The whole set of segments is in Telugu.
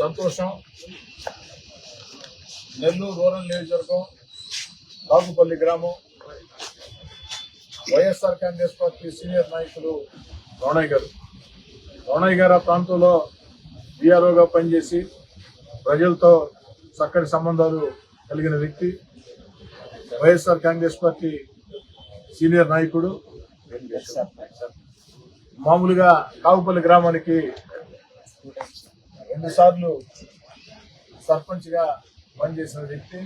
సంతోషం. నెల్లూరు రూరల్ నియోజకవర్గం కాకుపల్లి గ్రామం వైఎస్ఆర్ కాంగ్రెస్ పార్టీ సీనియర్ నాయకులు రమణయ్య గారు ఆ ప్రాంతంలో విఆర్ఓగా పనిచేసి ప్రజలతో చక్కటి సంబంధాలు కలిగిన వ్యక్తి. వైఎస్ఆర్ కాంగ్రెస్ పార్టీ సీనియర్ నాయకుడు. మామూలుగా కాకుపల్లి గ్రామానికి 2 సార్లు సర్పంచ్గా పనిచేసిన వ్యక్తి.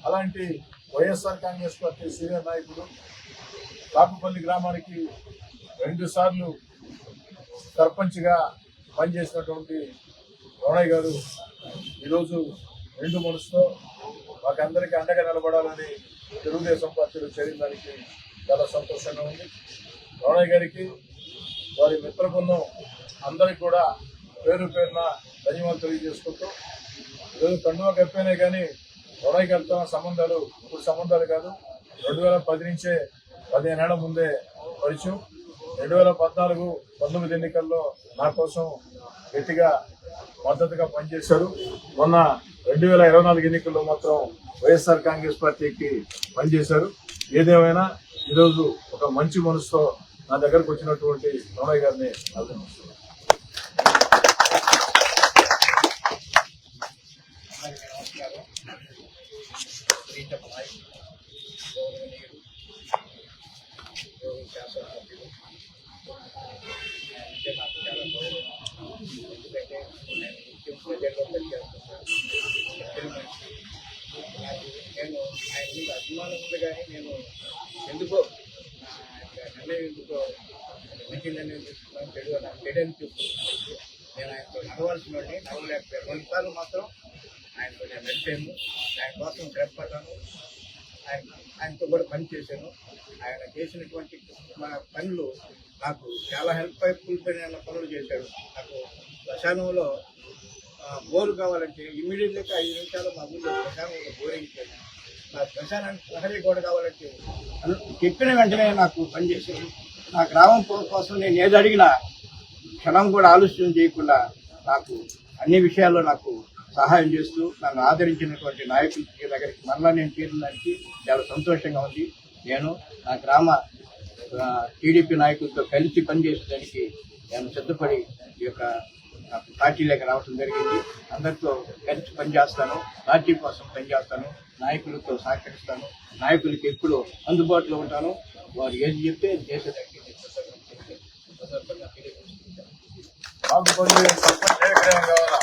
అలాంటి వైఎస్ఆర్ కాంగ్రెస్ పార్టీ సీనియర్ నాయకుడు కాకుపల్లి గ్రామానికి 2 సార్లు సర్పంచ్గా పనిచేసినటువంటి రమణయ్య గారు ఈరోజు నిండు మనసుతో మాకందరికీ అండగా నిలబడాలని తెలుగుదేశం పార్టీలో చేరిన దానికి చాలా సంతోషంగా ఉంది. రమణయ్య గారికి, వారి మిత్ర బృందం అందరికీ కూడా పేరు పేరున ధన్యవాదాలు తెలియజేసుకుంటూ, ఈరోజు కండువా కప్పేనే కానీ రమణయ్య గారితో సంబంధాలు ఇప్పుడు సంబంధాలు కాదు, 2010 నుంచే 15 ఏళ్ల ముందే పరిచయం. 2014-19 ఎన్నికల్లో నా కోసం గట్టిగా మద్దతుగా పనిచేశారు. మొన్న 2024 ఎన్నికల్లో మాత్రం వైఎస్ఆర్ కాంగ్రెస్ పార్టీకి పనిచేశారు. ఏదేమైనా ఈరోజు ఒక మంచి మనసుతో నా దగ్గరకు వచ్చినటువంటి రమణయ్య గారిని అభినందిస్తున్నాను. నేను ఆయన మీద అభిమానం ఉంది కానీ నేను ఎందుకో నిర్ణయం ఎందుకో మంచి నిర్ణయం తీసుకున్నాను. చెడు అనిపిస్తుంది. నేను ఆయనతో నడవలసిన వాడిని, నడవలేకపోయాను. 2 సార్లు మాత్రం ఆయనతో నేను నడిచాను. ఆయన కోసం శ్రమపడ్డాను. ఆయనతో కూడా పని చేశాను. ఆయన చేసినటువంటి పనులు నాకు చాలా హెల్ప్ఫుల్ పనులు చేశాడు. నాకు శ్మశానంలో బోరు కావాలంటే ఇమ్మీడియట్గా 5 నిమిషాలు మా ఊళ్ళో శ్మశానంలో బోరింగ్ ఇచ్చాడు. నా శ్మశానానికి ప్రహరీ గోడ కావాలంటే చెప్పిన వెంటనే నాకు పనిచేశాడు. నా గ్రామం కోసం నేను ఏది అడిగినా క్షణం కూడా ఆలోచన చేయకుండా నాకు అన్ని విషయాల్లో నాకు సహాయం చేస్తూ నన్ను ఆదరించినటువంటి నాయకుల దగ్గరికి మరలా నేను చేరిన దానికి చాలా సంతోషంగా ఉంది. నేను నా గ్రామ టీడీపీ నాయకులతో కలిసి పనిచేసేదానికి నేను సిద్ధపడి ఈ యొక్క పార్టీలోకి రావడం జరిగింది. అందరితో కలిసి పనిచేస్తాను, పార్టీ కోసం పనిచేస్తాను, నాయకులతో సహకరిస్తాను, నాయకులకి ఎప్పుడు అందుబాటులో ఉంటాను. వారు ఏది చెప్తే చేసేదానికి కాకుపల్లి సర్పంచ్ ఏ ఎకరం కావాలా?